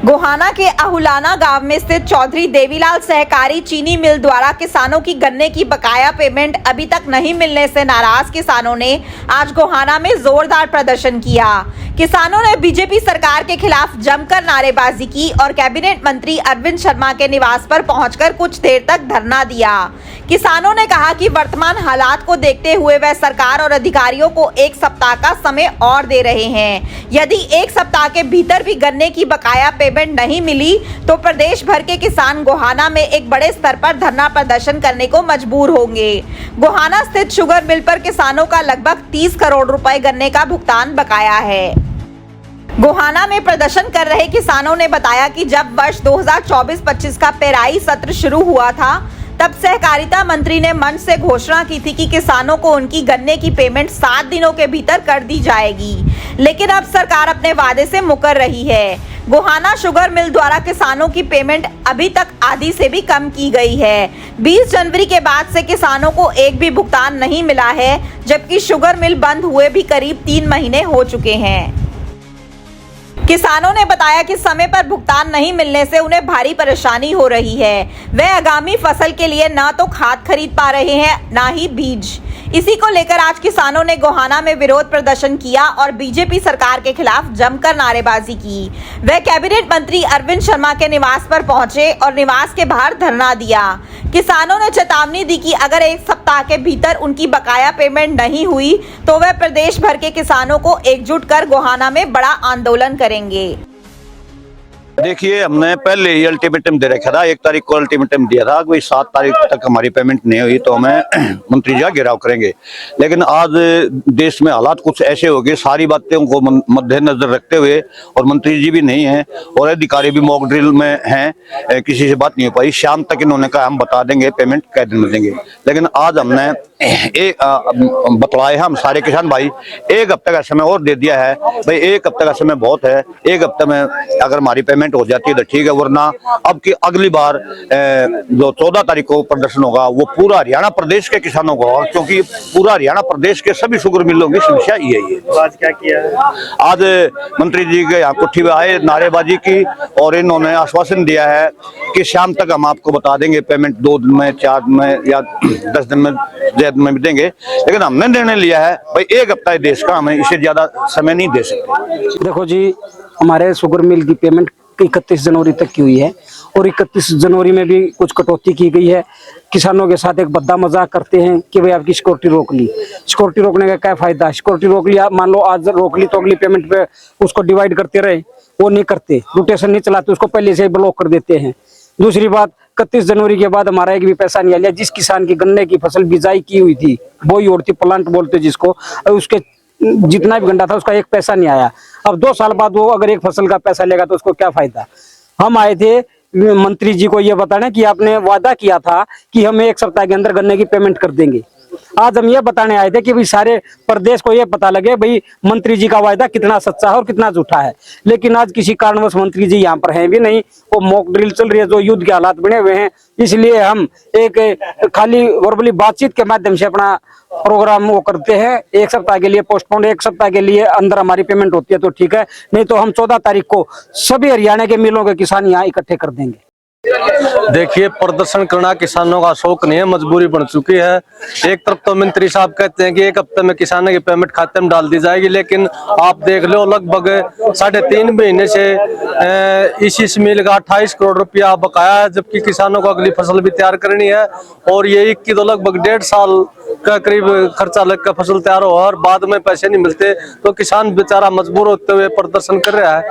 गोहाना के अहुलाना गांव में स्थित चौधरी देवीलाल सहकारी चीनी मिल द्वारा किसानों की गन्ने की बकाया पेमेंट अभी तक नहीं मिलने से नाराज किसानों ने आज गोहाना में जोरदार प्रदर्शन किया। किसानों ने बीजेपी सरकार के खिलाफ जमकर नारेबाजी की और कैबिनेट मंत्री अरविंद शर्मा के निवास पर पहुंचकर कुछ देर तक धरना दिया। किसानों ने कहा कि वर्तमान हालात को देखते हुए वह सरकार और अधिकारियों को 1 सप्ताह का समय और दे रहे हैं। यदि 1 सप्ताह के भीतर भी गन्ने की बकाया पेमेंट नहीं मिली तो प्रदेश भर के किसान गोहाना में एक बड़े स्तर पर धरना प्रदर्शन करने को मजबूर होंगे। गोहाना स्थित शुगर मिल पर किसानों का लगभग 30 करोड़ रुपए गन्ने का भुगतान बकाया है। गोहाना में प्रदर्शन कर रहे किसानों ने बताया कि जब वर्ष 2024-25 का पेराई सत्र शुरू हुआ था तब सहकारिता मंत्री ने मंच से घोषणा की थी कि किसानों को उनकी गन्ने की पेमेंट 7 दिनों के भीतर कर दी जाएगी, लेकिन अब सरकार अपने वादे से मुकर रही है। गोहाना शुगर मिल द्वारा किसानों की पेमेंट अभी तक आधी से भी कम की गई है। 20 जनवरी के बाद से किसानों को एक भी भुगतान नहीं मिला है, जबकि शुगर मिल बंद हुए भी करीब 3 महीने हो चुके हैं। किसानों ने बताया कि समय पर भुगतान नहीं मिलने से उन्हें भारी परेशानी हो रही है। वे आगामी फसल के लिए न तो खाद खरीद पा रहे हैं न ही बीज। इसी को लेकर आज किसानों ने गोहाना में विरोध प्रदर्शन किया और बीजेपी सरकार के खिलाफ जमकर नारेबाजी की। वे कैबिनेट मंत्री अरविंद शर्मा के निवास पर पहुंचे और निवास के बाहर धरना दिया। किसानों ने चेतावनी दी कि अगर 1 सप्ताह के भीतर उनकी बकाया पेमेंट नहीं हुई तो वे प्रदेश भर के किसानों को एकजुट कर गोहाना में बड़ा आंदोलन करेंगे। देखिए, हमने पहले ही अल्टीमेटम दे रखा था। 1 तारीख को अल्टीमेटम दिया था कि 7 तारीख तक हमारी पेमेंट नहीं हुई तो हमें मंत्री जी का घेराव करेंगे। लेकिन आज देश में हालात कुछ ऐसे हो गए, सारी बातों को मद्देनजर रखते हुए, और मंत्री जी भी नहीं हैं और अधिकारी भी मॉक ड्रिल में हैं, किसी से बात नहीं हो पाई। शाम तक इन्होंने कहा हम बता देंगे पेमेंट कै दिन में देंगे, लेकिन आज हमने बतलाए हम सारे किसान भाई 1 हफ्ते का समय और दे दिया है। भाई 1 हफ्ते का समय बहुत है। 1 हफ्ते में अगर हमारी पेमेंट हो जाती है तो ठीक है, वरना अब की अगली बार जो 14 तारीख को प्रदर्शन होगा वो पूरा हरियाणा प्रदेश के किसानों को होगा, क्योंकि पूरा हरियाणा प्रदेश के सभी शुगर मिलों की समस्या यही है। आज क्या किया है? आज मंत्री जी के यहाँ कुट्ठी में आए, नारेबाजी की और इन्होंने आश्वासन दिया है कि शाम तक हम आपको बता देंगे पेमेंट 2 दिन में, 4 दिन में या 10 दिन में भी देंगे। लेकिन हमने निर्णय लिया है भाई 1 हफ्ता है देश का, हमें इससे ज्यादा समय नहीं दे सकते। देखो जी, हमारे शुगर मिल की पेमेंट 31 जनवरी तक की हुई है और 31 जनवरी में भी कुछ कटौती की गई है। किसानों के साथ एक बद्दा मजाक करते हैं कि भाई आपकी सिक्योरिटी रोक ली। सिक्योरिटी रोकने का क्या फायदा? सिक्योरिटी रोक लिया, मान लो आज रोक ली तो अगली पेमेंट पे उसको डिवाइड करते रहे, वो नहीं करते। रोटेशन नहीं चलाते, उसको पहले से ब्लॉक कर देते हैं। दूसरी बात, 31 जनवरी के बाद हमारा एक भी पैसा नहीं आया। जिस किसान की गन्ने की फसल बिजाई की हुई थी, बोई ओढ़ती प्लांट बोलते जिसको, उसके जितना भी गन्ना था उसका 1 पैसा नहीं आया। अब 2 साल बाद वो अगर एक फसल का पैसा लेगा तो उसको क्या फायदा? हम आए थे मंत्री जी को ये बताने कि आपने वादा किया था कि हम 1 सप्ताह के अंदर गन्ने की पेमेंट कर देंगे। आज हम ये बताने आए थे कि भाई सारे प्रदेश को ये पता लगे भाई मंत्री जी का वायदा कितना सच्चा है और कितना झूठा है। लेकिन आज किसी कारणवश मंत्री जी यहाँ पर हैं भी नहीं। वो मॉक ड्रिल चल रही है, जो युद्ध के हालात बने हुए हैं, इसलिए हम एक खाली वर्बली बातचीत के माध्यम से अपना प्रोग्राम वो करते हैं। 1 सप्ताह के लिए पोस्टपोन, 1 सप्ताह के लिए अंदर हमारी पेमेंट होती है तो ठीक है, नहीं तो हम 14 तारीख को सभी हरियाणा के मिलों के किसान यहाँ इकट्ठे कर देंगे। देखिए, प्रदर्शन करना किसानों का शौक नहीं है, मजबूरी बन चुकी है। एक तरफ तो मंत्री साहब कहते हैं कि 1 हफ्ते में किसानों की पेमेंट खाते में डाल दी जाएगी, लेकिन आप देख लो लगभग 3.5 महीने से इस मिल का 28 करोड़ रुपया बकाया है, जबकि किसानों को अगली फसल भी तैयार करनी है। और ये की तो लगभग 1.5 साल का करीब खर्चा लग कर फसल तैयार हो और बाद में पैसे नहीं मिलते, तो किसान बेचारा मजबूर होते हुए प्रदर्शन कर रहा है।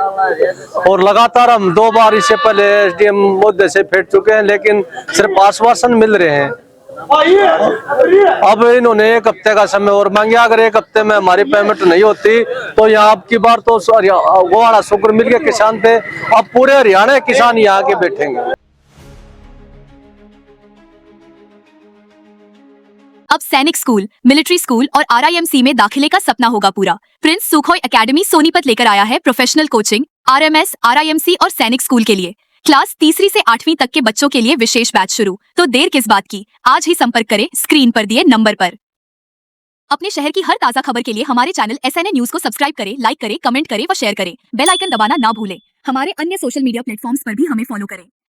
और लगातार हम 2 बार इससे पहले SDM मुद्दे से फेंट चुके हैं, लेकिन सिर्फ आश्वासन मिल रहे हैं। अब इन्होंने 1 हफ्ते का समय और मांगा। अगर 1 हफ्ते में हमारी पेमेंट नहीं होती तो यहाँ अब की बार तो गोहाना शुगर मिल के किसान थे, अब पूरे हरियाणा के किसान यहाँ के बैठेंगे। अब सैनिक स्कूल, मिलिट्री स्कूल और RIMC में दाखिले का सपना होगा पूरा। प्रिंस सुखोई एकेडमी सोनीपत लेकर आया है प्रोफेशनल कोचिंग RMS, RIMC और सैनिक स्कूल के लिए। क्लास तीसरी से 8वीं तक के बच्चों के लिए विशेष बैच शुरू। तो देर किस बात की, आज ही संपर्क करें स्क्रीन पर दिए नंबर पर। अपने शहर की हर ताजा खबर के लिए हमारे चैनल SNA न्यूज को सब्सक्राइब करें, लाइक करें, कमेंट करें व शेयर करें। बेल आइकन दबाना ना भूलें। हमारे अन्य सोशल मीडिया प्लेटफॉर्म्स पर भी हमें फॉलो करें।